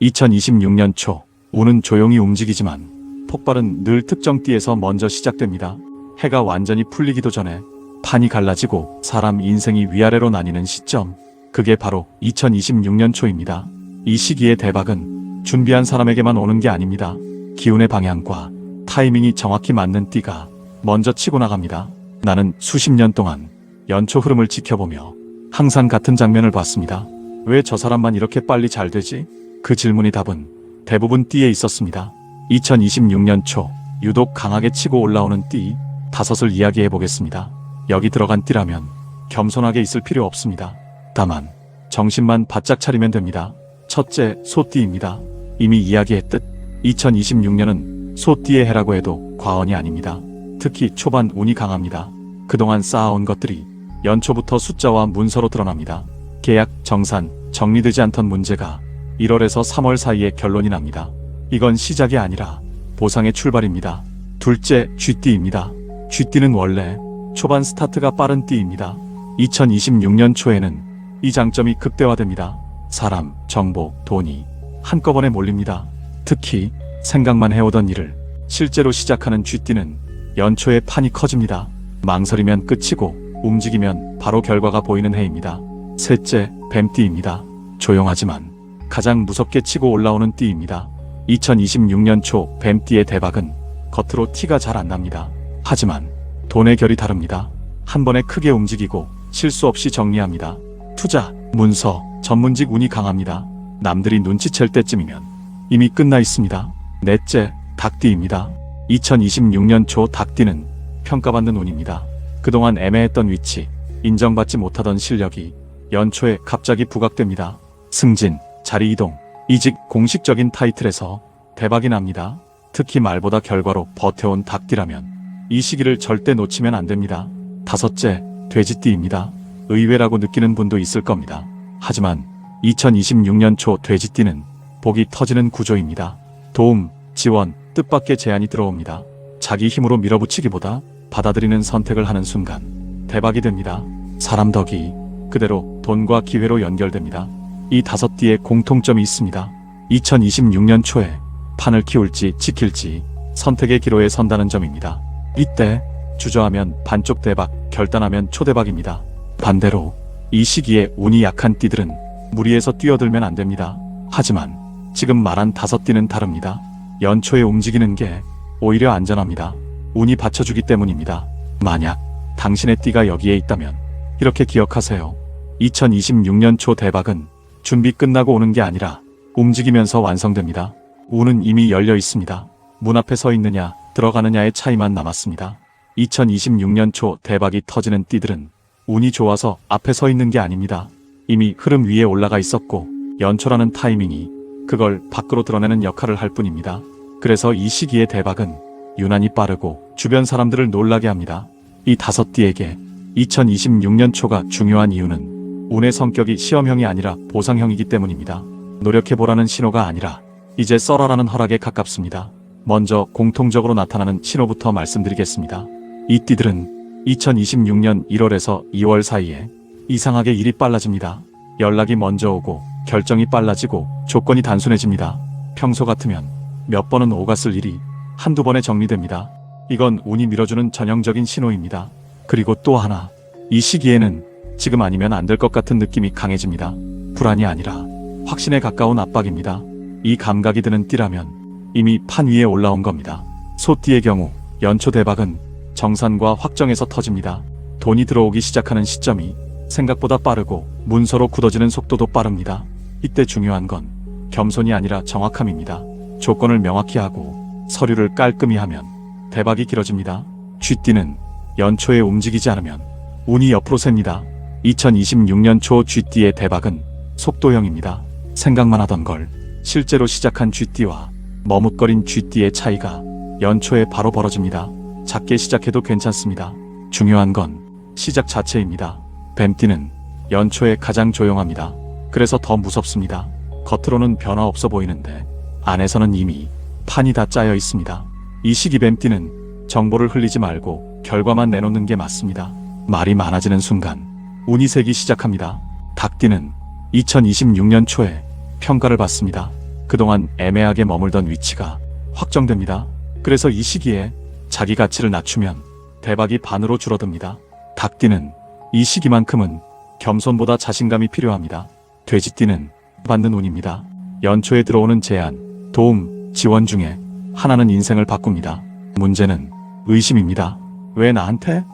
2026년 초, 운은 조용히 움직이지만 폭발은 늘 특정 띠에서 먼저 시작됩니다. 해가 완전히 풀리기도 전에 판이 갈라지고 사람 인생이 위아래로 나뉘는 시점, 그게 바로 2026년 초입니다. 이 시기의 대박은 준비한 사람에게만 오는 게 아닙니다. 기운의 방향과 타이밍이 정확히 맞는 띠가 먼저 치고 나갑니다. 나는 수십 년 동안 연초 흐름을 지켜보며 항상 같은 장면을 봤습니다. 왜 저 사람만 이렇게 빨리 잘 되지? 그 질문의 답은 대부분 띠에 있었습니다. 2026년 초 유독 강하게 치고 올라오는 띠 5을 이야기해 보겠습니다. 여기 들어간 띠라면 겸손하게 있을 필요 없습니다. 다만 정신만 바짝 차리면 됩니다. 첫째, 소띠입니다. 이미 이야기했듯 2026년은 소띠의 해라고 해도 과언이 아닙니다. 특히 초반 운이 강합니다. 그동안 쌓아온 것들이 연초부터 숫자와 문서로 드러납니다. 계약, 정산, 정리되지 않던 문제가 1월에서 3월 사이에 결론이 납니다. 이건 시작이 아니라 보상의 출발입니다. 둘째, 쥐띠입니다. 쥐띠는 원래 초반 스타트가 빠른 띠입니다. 2026년 초에는 이 장점이 극대화됩니다. 사람, 정보, 돈이 한꺼번에 몰립니다. 특히 생각만 해오던 일을 실제로 시작하는 쥐띠는 연초에 판이 커집니다. 망설이면 끝이고 움직이면 바로 결과가 보이는 해입니다. 셋째, 뱀띠입니다. 조용하지만 가장 무섭게 치고 올라오는 띠입니다. 2026년 초 뱀띠의 대박은 겉으로 티가 잘 안 납니다. 하지만 돈의 결이 다릅니다. 한 번에 크게 움직이고 실수 없이 정리합니다. 투자, 문서, 전문직 운이 강합니다. 남들이 눈치챌 때쯤이면 이미 끝나 있습니다. 넷째, 닭띠입니다. 2026년 초 닭띠는 평가받는 운입니다. 그동안 애매했던 위치, 인정받지 못하던 실력이 연초에 갑자기 부각됩니다. 승진, 자리 이동, 이직, 공식적인 타이틀에서 대박이 납니다. 특히 말보다 결과로 버텨온 닭띠라면 이 시기를 절대 놓치면 안 됩니다. 다섯째, 돼지띠입니다. 의외라고 느끼는 분도 있을 겁니다. 하지만 2026년 초 돼지띠는 복이 터지는 구조입니다. 도움, 지원, 뜻밖의 제안이 들어옵니다. 자기 힘으로 밀어붙이기보다 받아들이는 선택을 하는 순간 대박이 됩니다. 사람 덕이 그대로 돈과 기회로 연결됩니다. 이 5띠에 공통점이 있습니다. 2026년 초에 판을 키울지 지킬지 선택의 기로에 선다는 점입니다. 이때 주저하면 반쪽 대박, 결단하면 초대박입니다. 반대로 이 시기에 운이 약한 띠들은 무리해서 뛰어들면 안 됩니다. 하지만 지금 말한 5띠는 다릅니다. 연초에 움직이는 게 오히려 안전합니다. 운이 받쳐주기 때문입니다. 만약 당신의 띠가 여기에 있다면 이렇게 기억하세요. 2026년 초 대박은 준비 끝나고 오는 게 아니라 움직이면서 완성됩니다. 운은 이미 열려 있습니다. 문 앞에 서 있느냐 들어가느냐의 차이만 남았습니다. 2026년 초 대박이 터지는 띠들은 운이 좋아서 앞에 서 있는 게 아닙니다. 이미 흐름 위에 올라가 있었고 연초라는 타이밍이 그걸 밖으로 드러내는 역할을 할 뿐입니다. 그래서 이 시기의 대박은 유난히 빠르고 주변 사람들을 놀라게 합니다. 이 5띠에게 2026년 초가 중요한 이유는 운의 성격이 시험형이 아니라 보상형이기 때문입니다. 노력해보라는 신호가 아니라 이제 써라라는 허락에 가깝습니다. 먼저 공통적으로 나타나는 신호부터 말씀드리겠습니다. 이 띠들은 2026년 1월에서 2월 사이에 이상하게 일이 빨라집니다. 연락이 먼저 오고 결정이 빨라지고 조건이 단순해집니다. 평소 같으면 몇 번은 오갔을 일이 한두 번에 정리됩니다. 이건 운이 밀어주는 전형적인 신호입니다. 그리고 또 하나, 이 시기에는 지금 아니면 안 될 것 같은 느낌이 강해집니다. 불안이 아니라 확신에 가까운 압박입니다. 이 감각이 드는 띠라면 이미 판 위에 올라온 겁니다. 소띠의 경우 연초 대박은 정산과 확정에서 터집니다. 돈이 들어오기 시작하는 시점이 생각보다 빠르고 문서로 굳어지는 속도도 빠릅니다. 이때 중요한 건 겸손이 아니라 정확함입니다. 조건을 명확히 하고 서류를 깔끔히 하면 대박이 길어집니다. 쥐띠는 연초에 움직이지 않으면 운이 옆으로 셉니다. 2026년 초 쥐띠의 대박은 속도형입니다. 생각만 하던 걸 실제로 시작한 쥐띠와 머뭇거린 쥐띠의 차이가 연초에 바로 벌어집니다. 작게 시작해도 괜찮습니다. 중요한 건 시작 자체입니다. 뱀띠는 연초에 가장 조용합니다. 그래서 더 무섭습니다. 겉으로는 변화 없어 보이는데 안에서는 이미 판이 다 짜여 있습니다. 이 시기 뱀띠는 정보를 흘리지 말고 결과만 내놓는 게 맞습니다. 말이 많아지는 순간 운이 새기 시작합니다. 닭띠는 2026년 초에 평가를 받습니다. 그동안 애매하게 머물던 위치가 확정됩니다. 그래서 이 시기에 자기 가치를 낮추면 대박이 반으로 줄어듭니다. 닭띠는 이 시기만큼은 겸손보다 자신감이 필요합니다. 돼지띠는 받는 운입니다. 연초에 들어오는 제안, 도움, 지원 중에 하나는 인생을 바꿉니다. 문제는 의심입니다. 왜 나한테?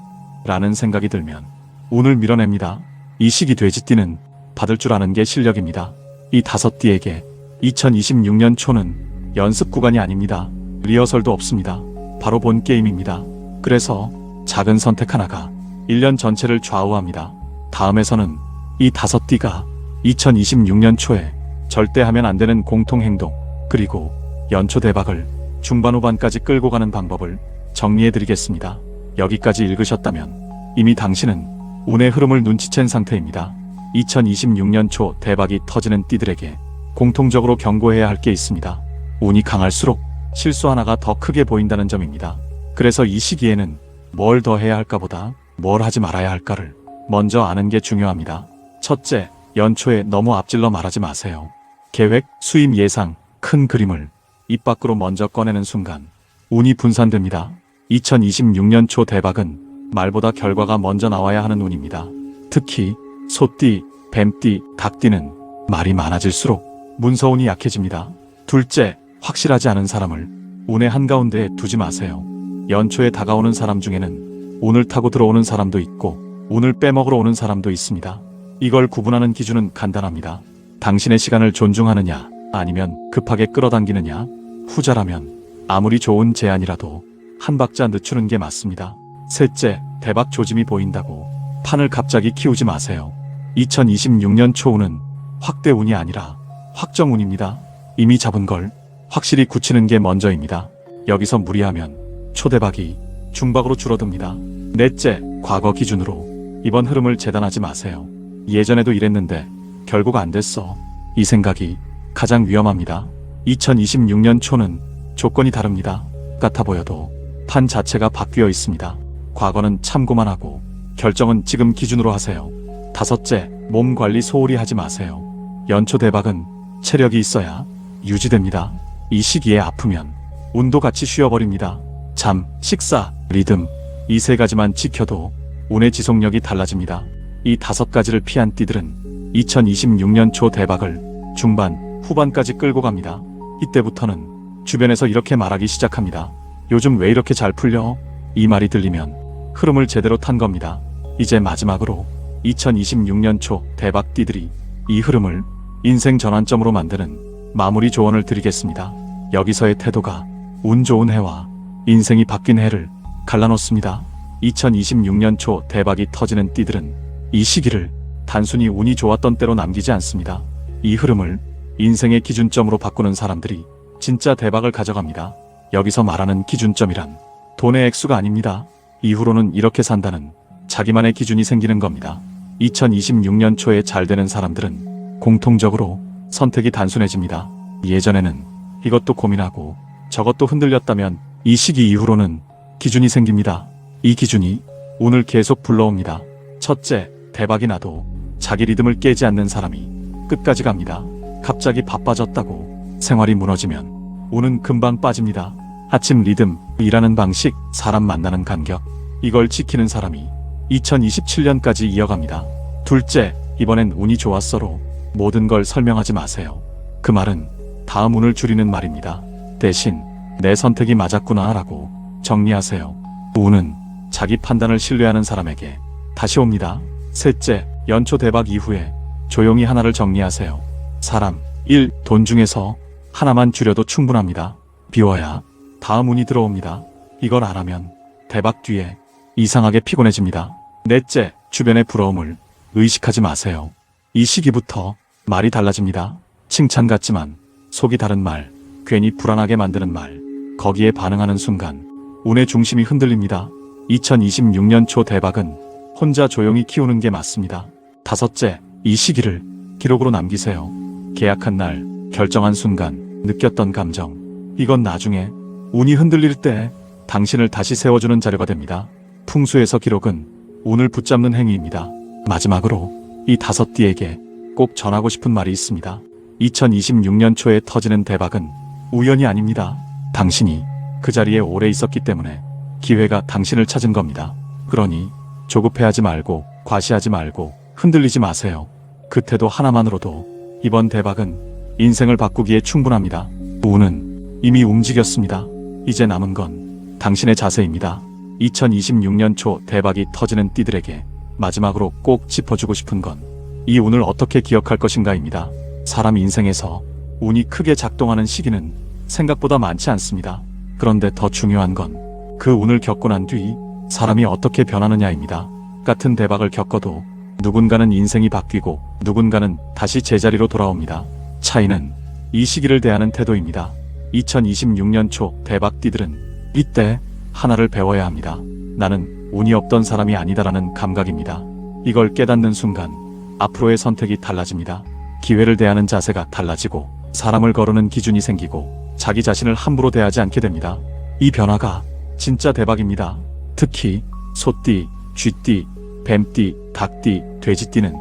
라는 생각이 들면 운을 밀어냅니다. 이 시기 돼지띠는 받을 줄 아는 게 실력입니다. 이 5띠에게 2026년 초는 연습 구간이 아닙니다. 리허설도 없습니다. 바로 본 게임입니다. 그래서 작은 선택 하나가 1년 전체를 좌우합니다. 다음에서는 이 5띠가 2026년 초에 절대 하면 안 되는 공통행동, 그리고 연초 대박을 중반 후반까지 끌고 가는 방법을 정리해드리겠습니다. 여기까지 읽으셨다면 이미 당신은 운의 흐름을 눈치챈 상태입니다. 2026년 초 대박이 터지는 띠들에게 공통적으로 경고해야 할 게 있습니다. 운이 강할수록 실수 하나가 더 크게 보인다는 점입니다. 그래서 이 시기에는 뭘 더 해야 할까보다 뭘 하지 말아야 할까를 먼저 아는 게 중요합니다. 첫째, 연초에 너무 앞질러 말하지 마세요. 계획, 수임 예상, 큰 그림을 입 밖으로 먼저 꺼내는 순간 운이 분산됩니다. 2026년 초 대박은 말보다 결과가 먼저 나와야 하는 운입니다. 특히 소띠, 뱀띠, 닭띠는 말이 많아질수록 문서운이 약해집니다. 둘째, 확실하지 않은 사람을 운의 한가운데에 두지 마세요. 연초에 다가오는 사람 중에는 운을 타고 들어오는 사람도 있고 운을 빼먹으러 오는 사람도 있습니다. 이걸 구분하는 기준은 간단합니다. 당신의 시간을 존중하느냐, 아니면 급하게 끌어당기느냐. 후자라면 아무리 좋은 제안이라도 한 박자 늦추는 게 맞습니다. 셋째, 대박 조짐이 보인다고 판을 갑자기 키우지 마세요. 2026년 초운은 확대운이 아니라 확정운입니다. 이미 잡은 걸 확실히 굳히는 게 먼저입니다. 여기서 무리하면 초대박이 중박으로 줄어듭니다. 넷째, 과거 기준으로 이번 흐름을 재단하지 마세요. 예전에도 이랬는데 결국 안 됐어. 이 생각이 가장 위험합니다. 2026년 초는 조건이 다릅니다. 같아 보여도 판 자체가 바뀌어 있습니다. 과거는 참고만 하고 결정은 지금 기준으로 하세요. 다섯째, 몸 관리 소홀히 하지 마세요. 연초 대박은 체력이 있어야 유지됩니다. 이 시기에 아프면 운도 같이 쉬어버립니다. 잠, 식사, 리듬, 이 3가지만 지켜도 운의 지속력이 달라집니다. 이 5가지를 피한 띠들은 2026년 초 대박을 중반, 후반까지 끌고 갑니다. 이때부터는 주변에서 이렇게 말하기 시작합니다. 요즘 왜 이렇게 잘 풀려? 이 말이 들리면 흐름을 제대로 탄 겁니다. 이제 마지막으로 2026년 초 대박 띠들이 이 흐름을 인생 전환점으로 만드는 마무리 조언을 드리겠습니다. 여기서의 태도가 운 좋은 해와 인생이 바뀐 해를 갈라놓습니다. 2026년 초 대박이 터지는 띠들은 이 시기를 단순히 운이 좋았던 때로 남기지 않습니다. 이 흐름을 인생의 기준점으로 바꾸는 사람들이 진짜 대박을 가져갑니다. 여기서 말하는 기준점이란 돈의 액수가 아닙니다. 이후로는 이렇게 산다는 자기만의 기준이 생기는 겁니다. 2026년 초에 잘 되는 사람들은 공통적으로 선택이 단순해집니다. 예전에는 이것도 고민하고 저것도 흔들렸다면 이 시기 이후로는 기준이 생깁니다. 이 기준이 운을 계속 불러옵니다. 첫째, 대박이 나도 자기 리듬을 깨지 않는 사람이 끝까지 갑니다. 갑자기 바빠졌다고 생활이 무너지면 운은 금방 빠집니다. 아침 리듬, 일하는 방식, 사람 만나는 간격, 이걸 지키는 사람이 2027년까지 이어갑니다. 둘째, 이번엔 운이 좋았어로 모든 걸 설명하지 마세요. 그 말은 다음 운을 줄이는 말입니다. 대신 내 선택이 맞았구나 라고 정리하세요. 운은 자기 판단을 신뢰하는 사람에게 다시 옵니다. 셋째, 연초 대박 이후에 조용히 하나를 정리하세요. 사람, 일, 돈 중에서 하나만 줄여도 충분합니다. 비워야 다음 운이 들어옵니다. 이걸 안 하면 대박 뒤에 이상하게 피곤해집니다. 넷째, 주변의 부러움을 의식하지 마세요. 이 시기부터 말이 달라집니다. 칭찬 같지만 속이 다른 말, 괜히 불안하게 만드는 말, 거기에 반응하는 순간 운의 중심이 흔들립니다. 2026년 초 대박은 혼자 조용히 키우는 게 맞습니다. 다섯째, 이 시기를 기록으로 남기세요. 계약한 날, 결정한 순간, 느꼈던 감정, 이건 나중에 운이 흔들릴 때 당신을 다시 세워주는 자료가 됩니다. 풍수에서 기록은 운을 붙잡는 행위입니다. 마지막으로 이 5띠에게 꼭 전하고 싶은 말이 있습니다. 2026년 초에 터지는 대박은 우연이 아닙니다. 당신이 그 자리에 오래 있었기 때문에 기회가 당신을 찾은 겁니다. 그러니 조급해하지 말고 과시하지 말고 흔들리지 마세요. 그 태도 하나만으로도 이번 대박은 인생을 바꾸기에 충분합니다. 운은 이미 움직였습니다. 이제 남은 건 당신의 자세입니다. 2026년 초 대박이 터지는 띠들에게 마지막으로 꼭 짚어주고 싶은 건 이 운을 어떻게 기억할 것인가입니다. 사람 인생에서 운이 크게 작동하는 시기는 생각보다 많지 않습니다. 그런데 더 중요한 건 그 운을 겪고 난 뒤 사람이 어떻게 변하느냐입니다. 같은 대박을 겪어도 누군가는 인생이 바뀌고 누군가는 다시 제자리로 돌아옵니다. 차이는 이 시기를 대하는 태도입니다. 2026년 초 대박띠들은 이때 하나를 배워야 합니다. 나는 운이 없던 사람이 아니다라는 감각입니다. 이걸 깨닫는 순간 앞으로의 선택이 달라집니다. 기회를 대하는 자세가 달라지고 사람을 거르는 기준이 생기고 자기 자신을 함부로 대하지 않게 됩니다. 이 변화가 진짜 대박입니다. 특히 소띠, 쥐띠, 뱀띠, 닭띠, 돼지띠는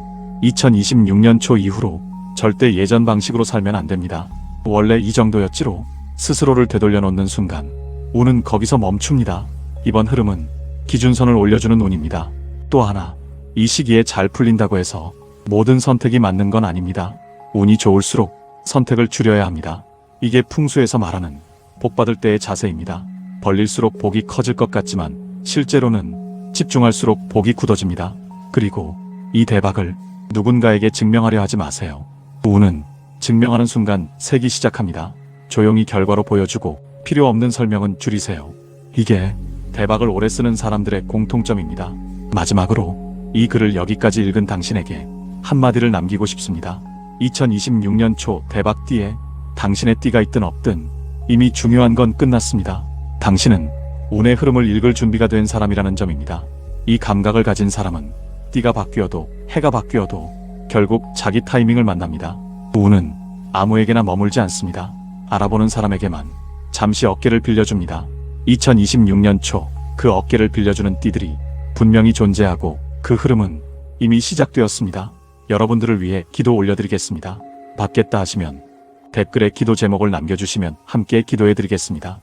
2026년 초 이후로 절대 예전 방식으로 살면 안 됩니다. 원래 이 정도였지로 스스로를 되돌려 놓는 순간 운은 거기서 멈춥니다. 이번 흐름은 기준선을 올려주는 운입니다. 또 하나, 이 시기에 잘 풀린다고 해서 모든 선택이 맞는 건 아닙니다. 운이 좋을수록 선택을 줄여야 합니다. 이게 풍수에서 말하는 복받을 때의 자세입니다. 벌릴수록 복이 커질 것 같지만 실제로는 집중할수록 복이 굳어집니다. 그리고 이 대박을 누군가에게 증명하려 하지 마세요. 운은 증명하는 순간 새기 시작합니다. 조용히 결과로 보여주고 필요 없는 설명은 줄이세요. 이게 대박을 오래 쓰는 사람들의 공통점입니다. 마지막으로 이 글을 여기까지 읽은 당신에게 한마디를 남기고 싶습니다. 2026년 초 대박띠에 당신의 띠가 있든 없든 이미 중요한 건 끝났습니다. 당신은 운의 흐름을 읽을 준비가 된 사람이라는 점입니다. 이 감각을 가진 사람은 띠가 바뀌어도 해가 바뀌어도 결국 자기 타이밍을 만납니다. 운은 아무에게나 머물지 않습니다. 알아보는 사람에게만 잠시 어깨를 빌려줍니다. 2026년 초 그 어깨를 빌려주는 띠들이 분명히 존재하고 그 흐름은 이미 시작되었습니다. 여러분들을 위해 기도 올려드리겠습니다. 받겠다 하시면 댓글에 기도 제목을 남겨주시면 함께 기도해드리겠습니다.